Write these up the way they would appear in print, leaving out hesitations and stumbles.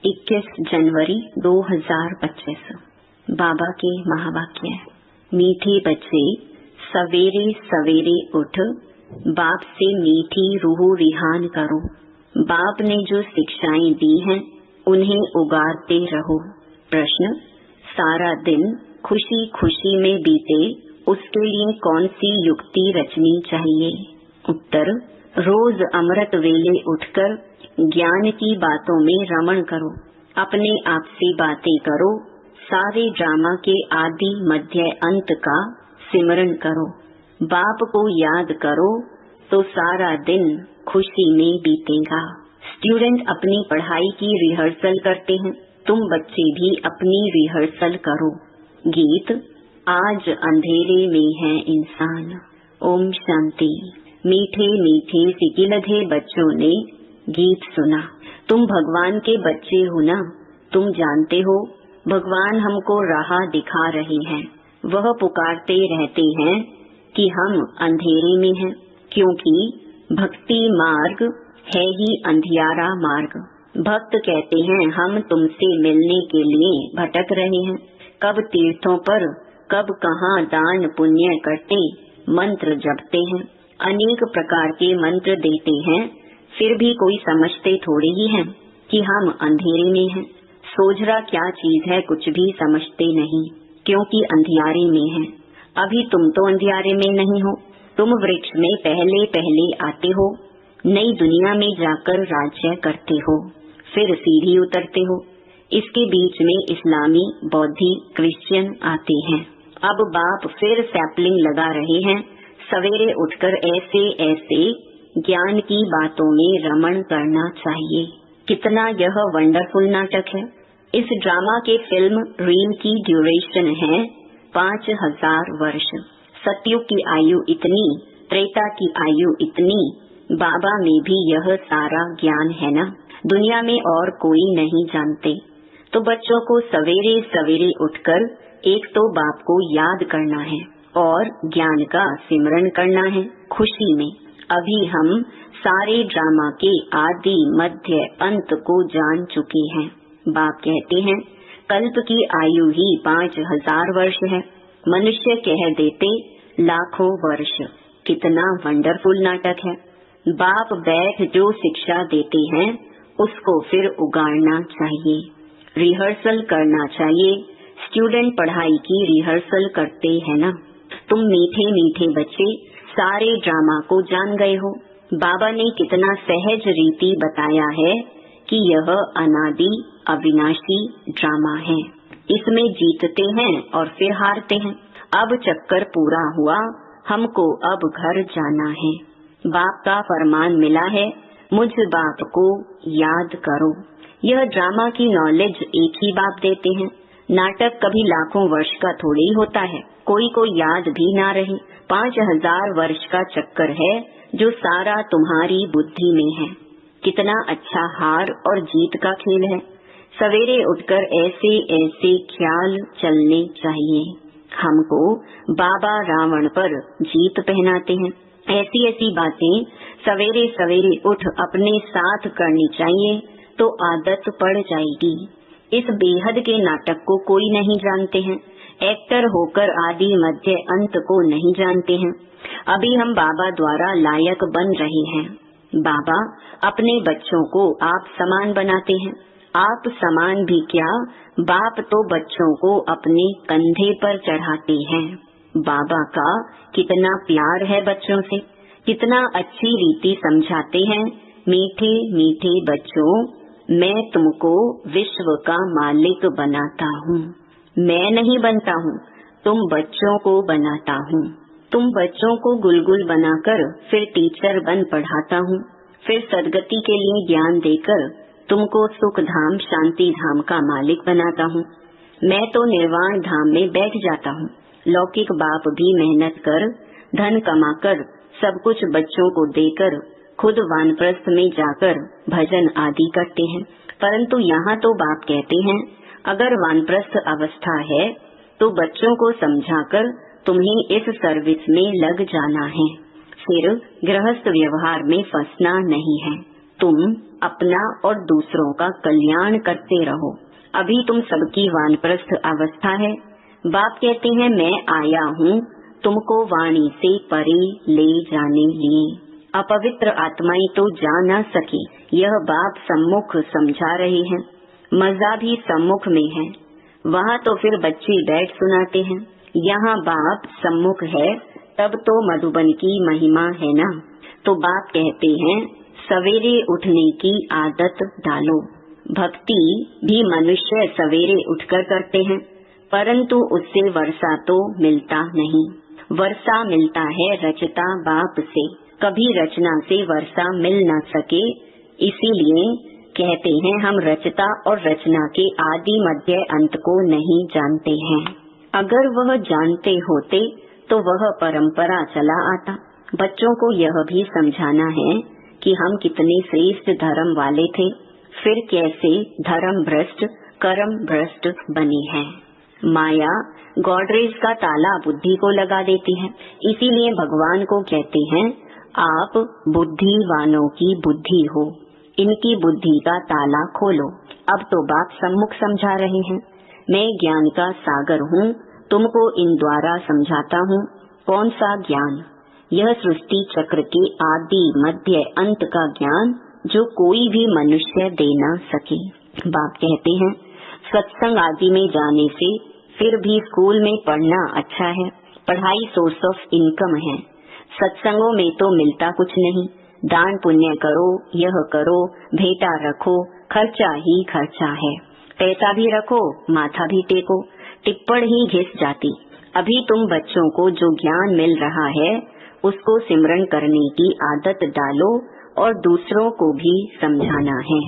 21 जनवरी 2025। बाबा के महावाक्य। मीठे बच्चे, सवेरे सवेरे उठ, बाप से मीठी रूह रिहान करो। बाप ने जो शिक्षाएं दी हैं उन्हें उगारते रहो। प्रश्न, सारा दिन खुशी खुशी में बीते उसके लिए कौन सी युक्ति रचनी चाहिए? उत्तर, रोज अमृत वेले उठकर ज्ञान की बातों में रमण करो। अपने आप से बातें करो। सारे ड्रामा के आदि मध्य अंत का सिमरन करो। बाप को याद करो तो सारा दिन खुशी में बीतेगा। स्टूडेंट अपनी पढ़ाई की रिहर्सल करते हैं, तुम बच्चे भी अपनी रिहर्सल करो। गीत, आज अंधेरे में है इंसान। ओम शांति। मीठे मीठे सिकिलधे बच्चों ने गीत सुना। तुम भगवान के बच्चे हो ना? तुम जानते हो भगवान हमको राह दिखा रहे हैं। वह पुकारते रहते हैं कि हम अंधेरे में हैं, क्योंकि भक्ति मार्ग है ही अंधियारा मार्ग। भक्त कहते हैं हम तुमसे मिलने के लिए भटक रहे हैं। कब तीर्थों पर, कब कहाँ दान पुण्य करते, मंत्र जपते हैं, अनेक प्रकार के मंत्र देते हैं, फिर भी कोई समझते थोड़े ही हैं कि हम अंधेरे में हैं। सोझरा क्या चीज है कुछ भी समझते नहीं, क्योंकि अंधियारे में हैं। अभी तुम तो अंधियारे में नहीं हो, तुम वृक्ष में पहले पहले आते हो, नई दुनिया में जाकर राज्य करते हो, फिर सीढ़ी उतरते हो। इसके बीच में इस्लामी, बौद्धि, क्रिश्चियन आते हैं। अब बाप फिर सैपलिंग लगा रहे हैं। सवेरे उठकर ऐसे ऐसे ज्ञान की बातों में रमण करना चाहिए। कितना यह वंडरफुल नाटक है। इस ड्रामा के फिल्म रील की ड्यूरेशन है 5000 वर्ष। सतयुग की आयु इतनी, त्रेता की आयु इतनी। बाबा में भी यह सारा ज्ञान है ना, दुनिया में और कोई नहीं जानते। तो बच्चों को सवेरे सवेरे उठकर एक तो बाप को याद करना है और ज्ञान का सिमरन करना है खुशी में। अभी हम सारे ड्रामा के आदि मध्य अंत को जान चुके हैं। बाप कहते हैं कल्प की आयु ही 5000 वर्ष है। मनुष्य कह देते लाखों वर्ष। कितना वंडरफुल नाटक है। बाप बैठ जो शिक्षा देते हैं उसको फिर उगाड़ना चाहिए, रिहर्सल करना चाहिए। स्टूडेंट पढ़ाई की रिहर्सल करते हैं ना। तुम मीठे मीठे बच्चे सारे ड्रामा को जान गए हो। बाबा ने कितना सहज रीति बताया है कि यह अनादि अविनाशी ड्रामा है। इसमें जीतते हैं और फिर हारते हैं। अब चक्कर पूरा हुआ, हमको अब घर जाना है। बाप का फरमान मिला है, मुझ बाप को याद करो। यह ड्रामा की नॉलेज एक ही बाप देते हैं। नाटक कभी लाखों वर्ष का थोड़ी ही होता है, कोई को याद भी ना रहे। 5000 वर्ष का चक्कर है जो सारा तुम्हारी बुद्धि में है। कितना अच्छा हार और जीत का खेल है। सवेरे उठकर ऐसे ऐसे ख्याल चलने चाहिए। हमको बाबा रावण पर जीत पहनाते हैं। ऐसी ऐसी बातें सवेरे सवेरे उठ अपने साथ करनी चाहिए तो आदत पड़ जाएगी। इस बेहद के नाटक को कोई नहीं जानते हैं। एक्टर होकर आदि मध्य अंत को नहीं जानते हैं। अभी हम बाबा द्वारा लायक बन रहे हैं। बाबा अपने बच्चों को आप समान बनाते हैं। आप समान भी क्या, बाप तो बच्चों को अपने कंधे पर चढ़ाते हैं। बाबा का कितना प्यार है बच्चों से, कितना अच्छी रीति समझाते हैं। मीठे मीठे बच्चों, मैं तुमको विश्व का मालिक बनाता हूँ। मैं नहीं बनता हूँ, तुम बच्चों को बनाता हूँ। तुम बच्चों को गुलगुल बनाकर फिर टीचर बन पढ़ाता हूँ। फिर सदगति के लिए ज्ञान देकर तुमको सुख धाम शांति धाम का मालिक बनाता हूँ। मैं तो निर्वाण धाम में बैठ जाता हूँ। लौकिक बाप भी मेहनत कर धन कमाकर सब कुछ बच्चों को देकर खुद वानप्रस्थ में जाकर भजन आदि करते हैं। परंतु यहाँ तो बाप कहते हैं अगर वानप्रस्थ अवस्था है तो बच्चों को समझाकर तुम्हें इस सर्विस में लग जाना है। फिर गृहस्थ व्यवहार में फंसना नहीं है। तुम अपना और दूसरों का कल्याण करते रहो। अभी तुम सबकी वानप्रस्थ अवस्था है। बाप कहते हैं मैं आया हूँ तुमको वाणी से परे ले जाने लिए। अपवित्र आत्माएं तो जा न सके, यह बाप सम्मुख समझा रहे हैं। मजा भी सम्मुख में है, वहाँ तो फिर बच्चे बैठ सुनाते हैं। यहाँ बाप सम्मुख है तब तो मधुबन की महिमा है ना। तो बाप कहते हैं सवेरे उठने की आदत डालो। भक्ति भी मनुष्य सवेरे उठकर करते हैं, परंतु उससे वर्षा तो मिलता नहीं। वर्षा मिलता है रचता बाप से, कभी रचना से वर्षा मिल न सके। इसीलिए कहते हैं हम रचता और रचना के आदि मध्य अंत को नहीं जानते हैं। अगर वह जानते होते तो वह परंपरा चला आता। बच्चों को यह भी समझाना है कि हम कितने श्रेष्ठ धर्म वाले थे, फिर कैसे धर्म भ्रष्ट कर्म भ्रष्ट बने हैं। माया गॉडरेज का ताला बुद्धि को लगा देती है। इसीलिए भगवान को कहते हैं आप बुद्धिवानों की बुद्धि हो, इनकी बुद्धि का ताला खोलो। अब तो बाप सम्मुख समझा रहे हैं। मैं ज्ञान का सागर हूँ, तुमको इन द्वारा समझाता हूँ। कौन सा ज्ञान? यह सृष्टि चक्र के आदि मध्य अंत का ज्ञान जो कोई भी मनुष्य दे न सके। बाप कहते हैं सत्संग आदि में जाने से फिर भी स्कूल में पढ़ना अच्छा है। पढ़ाई सोर्स ऑफ इनकम है। सत्संगों में तो मिलता कुछ नहीं। दान पुण्य करो, यह करो, भेंटा रखो, खर्चा ही खर्चा है। पैसा भी रखो, माथा भी टेको, टिप्पण ही घिस जाती। अभी तुम बच्चों को जो ज्ञान मिल रहा है उसको सिमरन करने की आदत डालो और दूसरों को भी समझाना है।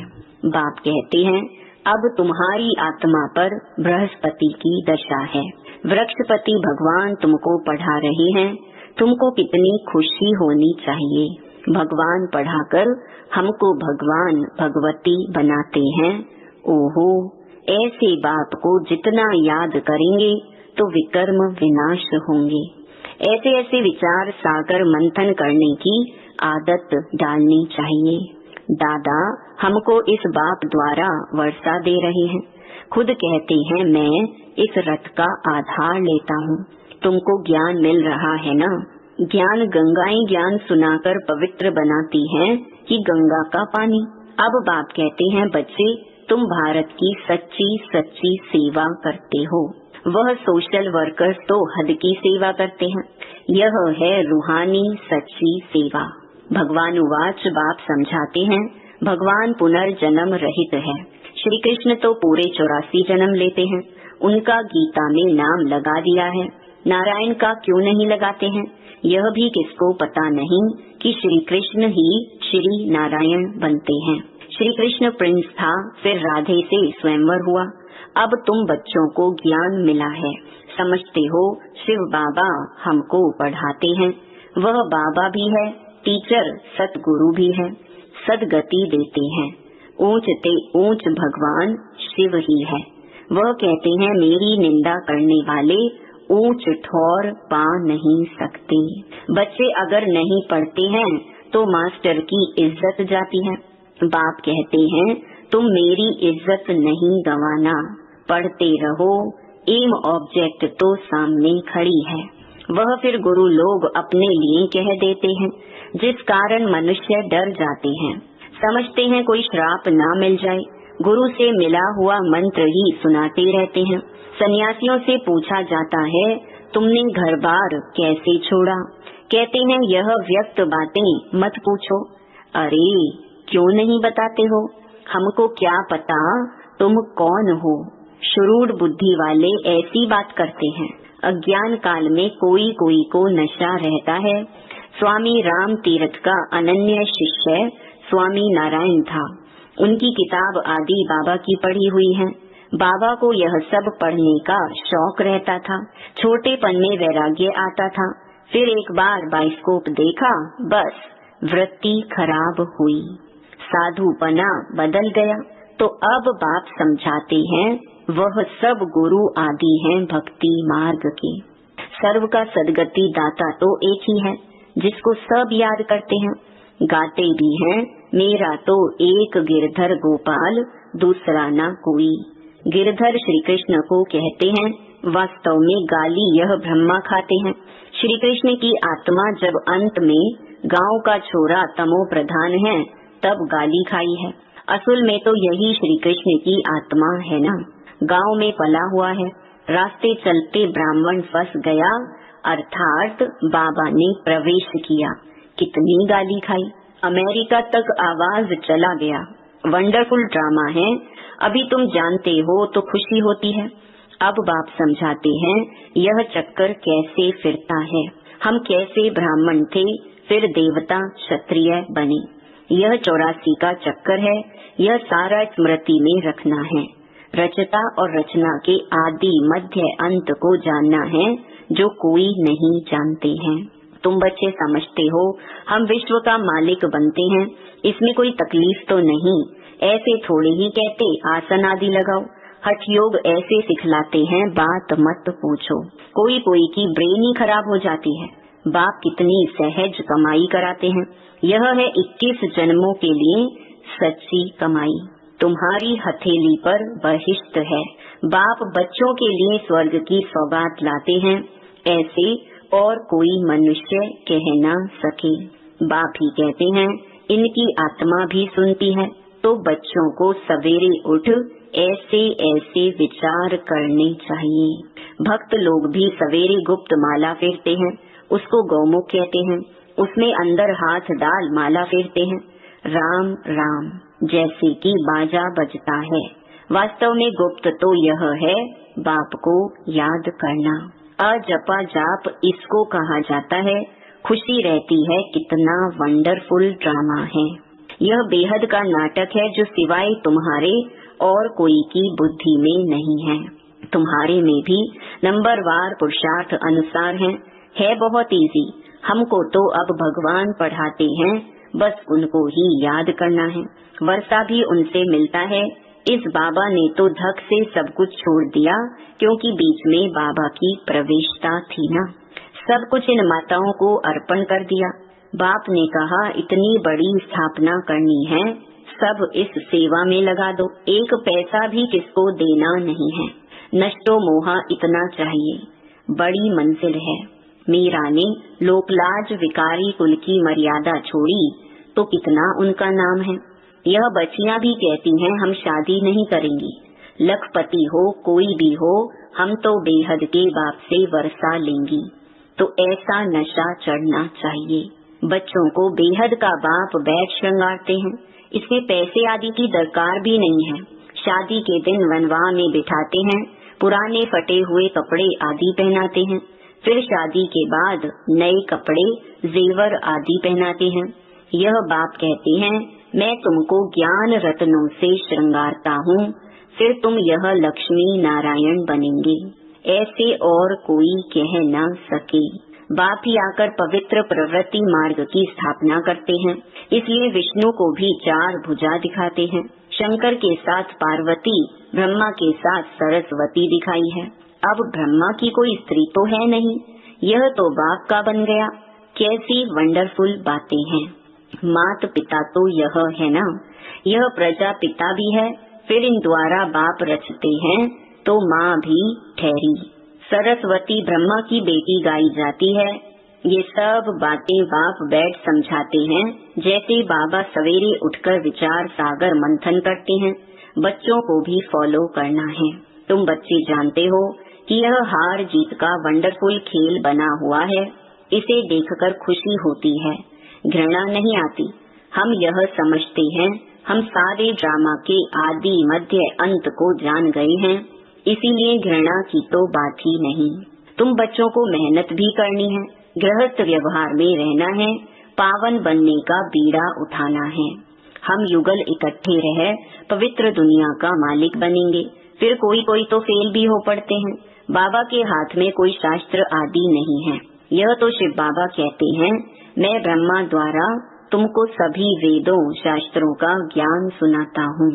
बाप कहते हैं अब तुम्हारी आत्मा पर बृहस्पति की दशा है। वृक्षपति भगवान तुमको पढ़ा रहे हैं। तुमको कितनी खुशी होनी चाहिए। भगवान पढ़ाकर हमको भगवान भगवती बनाते हैं। ओहो, ऐसे बाप को जितना याद करेंगे तो विकर्म विनाश होंगे। ऐसे ऐसे विचार सागर मंथन करने की आदत डालनी चाहिए। दादा हमको इस बाप द्वारा वर्षा दे रहे हैं। खुद कहते हैं मैं इस रथ का आधार लेता हूँ। तुमको ज्ञान मिल रहा है ना। ज्ञान गंगाएं ज्ञान सुनाकर पवित्र बनाती हैं कि गंगा का पानी। अब बाप कहते हैं बच्चे तुम भारत की सच्ची सच्ची सेवा करते हो। वह सोशल वर्कर्स तो हद की सेवा करते हैं। यह है रूहानी सच्ची सेवा। भगवान उवाच बाप समझाते हैं भगवान पुनर्जन्म रहित है। श्री कृष्ण तो पूरे 84 जन्म लेते हैं। उनका गीता में नाम लगा दिया है। नारायण का क्यों नहीं लगाते हैं? यह भी किसको पता नहीं कि श्री कृष्ण ही श्री नारायण बनते हैं। श्री कृष्ण प्रिंस था, फिर राधे से स्वयंवर हुआ। अब तुम बच्चों को ज्ञान मिला है, समझते हो शिव बाबा हमको पढ़ाते हैं। वह बाबा भी है, टीचर सतगुरु भी है, सदगति देते हैं। ऊंच ते ऊंच भगवान शिव ही है। वह कहते हैं मेरी निंदा करने वाले ऊंच ठौर पा नहीं सकते। बच्चे अगर नहीं पढ़ते हैं तो मास्टर की इज्जत जाती है। बाप कहते हैं तुम मेरी इज्जत नहीं गंवाना, पढ़ते रहो। एम ऑब्जेक्ट तो सामने खड़ी है। वह फिर गुरु लोग अपने लिए कह देते हैं, जिस कारण मनुष्य डर जाते हैं। समझते हैं कोई श्राप ना मिल जाए। गुरु से मिला हुआ मंत्र ही सुनाते रहते हैं। सन्यासियों से पूछा जाता है तुमने घर बार कैसे छोड़ा? कहते हैं यह व्यक्त बातें मत पूछो। अरे क्यों नहीं बताते हो? हमको क्या पता तुम कौन हो। शुरूढ़ बुद्धि वाले ऐसी बात करते हैं। अज्ञान काल में कोई कोई को नशा रहता है। स्वामी राम तीर्थ का अनन्य शिष्य स्वामी नारायण था। उनकी किताब आदि बाबा की पढ़ी हुई है। बाबा को यह सब पढ़ने का शौक रहता था। छोटेपन में वैराग्य आता था। फिर एक बार बाइस्कोप देखा, बस वृत्ति खराब हुई, साधुपना बदल गया। तो अब बाप समझाते हैं वह सब गुरु आदि हैं भक्ति मार्ग के। सर्व का सदगति दाता तो एक ही है जिसको सब याद करते हैं, गाते भी हैं, मेरा तो एक गिरधर गोपाल, दूसरा ना कोई। गिरधर श्री कृष्ण को कहते हैं, वास्तव में गाली यह ब्रह्मा खाते हैं। श्री कृष्ण की आत्मा जब अंत में गांव का छोरा तमो प्रधान है तब गाली खाई है। असल में तो यही श्री कृष्ण की आत्मा है ना। गांव में पला हुआ है, रास्ते चलते ब्राह्मण फंस गया, अर्थात बाबा ने प्रवेश किया। कितनी गाली खाई, अमेरिका तक आवाज चला गया। वंडरफुल ड्रामा है, अभी तुम जानते हो तो खुशी होती है। अब बाप समझाते हैं यह चक्कर कैसे फिरता है। हम कैसे ब्राह्मण थे, फिर देवता क्षत्रिय बने। यह 84 का चक्कर है, यह सारा स्मृति में रखना है। रचता और रचना के आदि मध्य अंत को जानना है, जो कोई नहीं जानते हैं। तुम बच्चे समझते हो हम विश्व का मालिक बनते हैं, इसमें कोई तकलीफ तो नहीं। ऐसे थोड़े ही कहते आसन आदि लगाओ, हठ योग ऐसे सिखलाते हैं, बात मत पूछो। कोई कोई की ब्रेन ही खराब हो जाती है। बाप कितनी सहज कमाई कराते हैं। यह है 21 जन्मों के लिए सच्ची कमाई। तुम्हारी हथेली पर बहिष्ट है। बाप बच्चों के लिए स्वर्ग की सौगात लाते हैं, ऐसे और कोई मनुष्य कह न सके। बाप ही कहते हैं इनकी आत्मा भी सुनती है, तो बच्चों को सवेरे उठ ऐसे ऐसे विचार करने चाहिए। भक्त लोग भी सवेरे गुप्त माला फेरते हैं, उसको गौमुख कहते हैं। उसमें अंदर हाथ डाल माला फेरते हैं, राम राम जैसे कि बाजा बजता है। वास्तव में गुप्त तो यह है, बाप को याद करना। अजपा जाप इसको कहा जाता है। खुशी रहती है, कितना वंडरफुल ड्रामा है। यह बेहद का नाटक है, जो सिवाय तुम्हारे और कोई की बुद्धि में नहीं है। तुम्हारे में भी नंबरवार पुरुषार्थ अनुसार है बहुत इजी। हमको तो अब भगवान पढ़ाते हैं, बस उनको ही याद करना है। वर्षा भी उनसे मिलता है। इस बाबा ने तो धक से सब कुछ छोड़ दिया, क्योंकि बीच में बाबा की प्रवेशता थी ना। सब कुछ इन माताओं को अर्पण कर दिया। बाप ने कहा इतनी बड़ी स्थापना करनी है, सब इस सेवा में लगा दो। एक पैसा भी किसको देना नहीं है। नष्टो मोहा इतना चाहिए, बड़ी मंजिल है। मीरा ने लोकलाज विकारी कुल की मर्यादा छोड़ी तो कितना उनका नाम है। यह बच्चियां भी कहती हैं हम शादी नहीं करेंगी, लखपति हो कोई भी हो, हम तो बेहद के बाप से वर्षा लेंगी। तो ऐसा नशा चढ़ना चाहिए। बच्चों को बेहद का बाप बैठ श्रृंगारते हैं, इसमें पैसे आदि की दरकार भी नहीं है। शादी के दिन वनवाह में बिठाते हैं, पुराने फटे हुए कपड़े आदि पहनाते हैं, फिर शादी के बाद नए कपड़े जेवर आदि पहनाते हैं। यह बाप कहते हैं मैं तुमको ज्ञान रत्नों से श्रृंगारता हूँ, फिर तुम यह लक्ष्मी नारायण बनेंगे, ऐसे और कोई कह न सके। बाप ही आकर पवित्र प्रवृत्ति मार्ग की स्थापना करते हैं, इसलिए विष्णु को भी 4 भुजा दिखाते हैं। शंकर के साथ पार्वती, ब्रह्मा के साथ सरस्वती दिखाई है। अब ब्रह्मा की कोई स्त्री तो है नहीं, यह तो बाप का बन गया। कैसी वंडरफुल बातें हैं। मात पिता तो यह है ना, यह प्रजा पिता भी है, फिर इन द्वारा बाप रचते हैं तो माँ भी ठहरी। सरस्वती ब्रह्मा की बेटी गाई जाती है। ये सब बातें बाप बैठ समझाते हैं, जैसे बाबा सवेरे उठकर विचार सागर मंथन करते हैं। बच्चों को भी फॉलो करना है। तुम बच्चे जानते हो कि यह हार जीत का वंडरफुल खेल बना हुआ है। इसे देखकर खुशी होती है, घृणा नहीं आती। हम यह समझते हैं हम सारे ड्रामा के आदि मध्य अंत को जान गए हैं, इसीलिए घृणा की तो बात ही नहीं। तुम बच्चों को मेहनत भी करनी है, गृहस्थ व्यवहार में रहना है, पावन बनने का बीड़ा उठाना है। हम युगल इकट्ठे रह पवित्र दुनिया का मालिक बनेंगे। फिर कोई कोई तो फेल भी हो पड़ते हैं। बाबा के हाथ में कोई शास्त्र आदि नहीं है। यह तो शिव बाबा कहते हैं मैं ब्रह्मा द्वारा तुमको सभी वेदों शास्त्रों का ज्ञान सुनाता हूँ,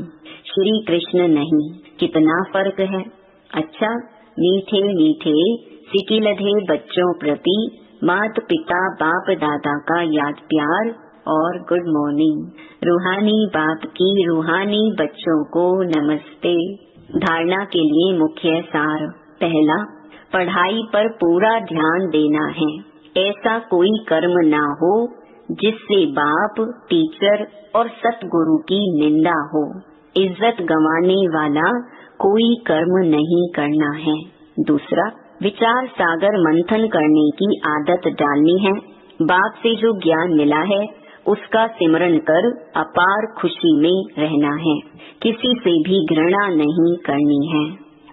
श्री कृष्ण नहीं। कितना फर्क है। अच्छा, मीठे मीठे सिकिलधे बच्चों प्रति मात पिता बाप दादा का याद प्यार और गुड मॉर्निंग। रूहानी बाप की रूहानी बच्चों को नमस्ते। धारणा के लिए मुख्य सार। पहला, पढ़ाई पर पूरा ध्यान देना है। ऐसा कोई कर्म ना हो जिससे बाप, टीचर और सतगुरु की निंदा हो। इज्जत गंवाने वाला कोई कर्म नहीं करना है। दूसरा, विचार सागर मंथन करने की आदत डालनी है। बाप से जो ज्ञान मिला है उसका सिमरन कर अपार खुशी में रहना है। किसी से भी घृणा नहीं करनी है।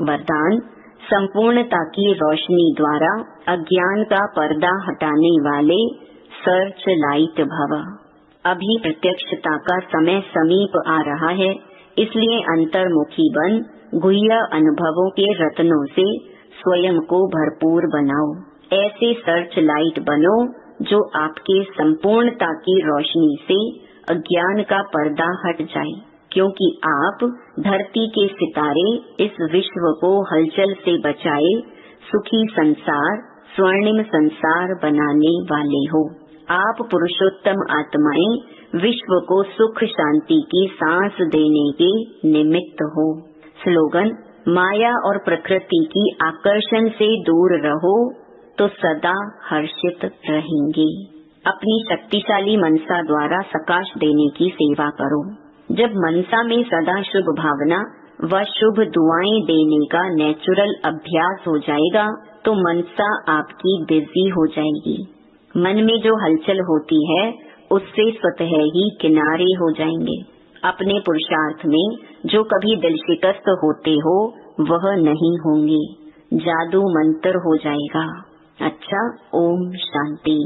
वरदान, संपूर्णता की रोशनी द्वारा अज्ञान का पर्दा हटाने वाले सर्च लाइट भव। अभी प्रत्यक्षता का समय समीप आ रहा है, इसलिए अंतर्मुखी बन गुह्य अनुभवों के रत्नों से स्वयं को भरपूर बनाओ। ऐसे सर्च लाइट बनो जो आपके संपूर्णता की रोशनी से अज्ञान का पर्दा हट जाए, क्योंकि आप धरती के सितारे इस विश्व को हलचल से बचाए सुखी संसार, स्वर्णिम संसार बनाने वाले हो। आप पुरुषोत्तम आत्माएं विश्व को सुख शांति की सांस देने के निमित्त हो। स्लोगन, माया और प्रकृति की आकर्षण से दूर रहो तो सदा हर्षित रहेंगे। अपनी शक्तिशाली मनसा द्वारा सकाश देने की सेवा करो। जब मनसा में सदा शुभ भावना व शुभ दुआएं देने का नेचुरल अभ्यास हो जाएगा तो मनसा आपकी बिजी हो जाएगी। मन में जो हलचल होती है उससे स्वतः ही किनारे हो जाएंगे। अपने पुरुषार्थ में जो कभी दिल शिकस्त होते हो वह नहीं होंगे। जादू मंत्र हो जाएगा। अच्छा, ओम शांति।